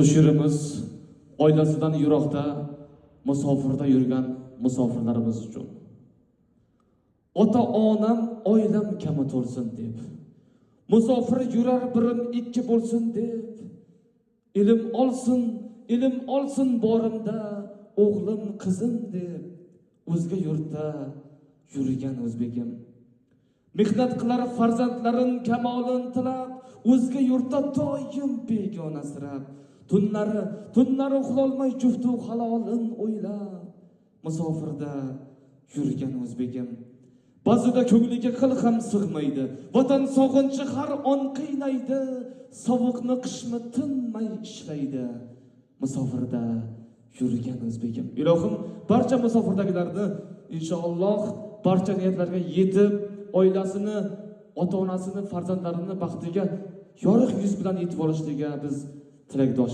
Qo'shirimiz oilasidan yiroqda musofirda yurgan musofirlarimiz uchun. Ota-onam oilam kami to'lsin deb, musofir yurar birim ikki bo'lsin deb, ilm olsin borimda, o'g'lim qizim deb, o'zga yurtda yurgan o'zbegim. Mehnat qilar farzandlarim kamolin tilab, o'zga yurtda doim begona sirab, tunlari uxlolmay juftu halolin o'ylab, musofirda yurgan o'zbegim. Ba'zida ko'ngliga qil ham sig'maydi, vatan sog'inchi har on qiynaydi, sovuqni qishmi tinmay ishlaydi, musofirda yurgan o'zbegim. Ilohim barcha musofirdagilarni inshaalloh barcha niyatlarga yetib, oilasini, ota-onasini, farzandlarini baxtiga yorug' yuz bilan yetib olishligiga biz tilakdosh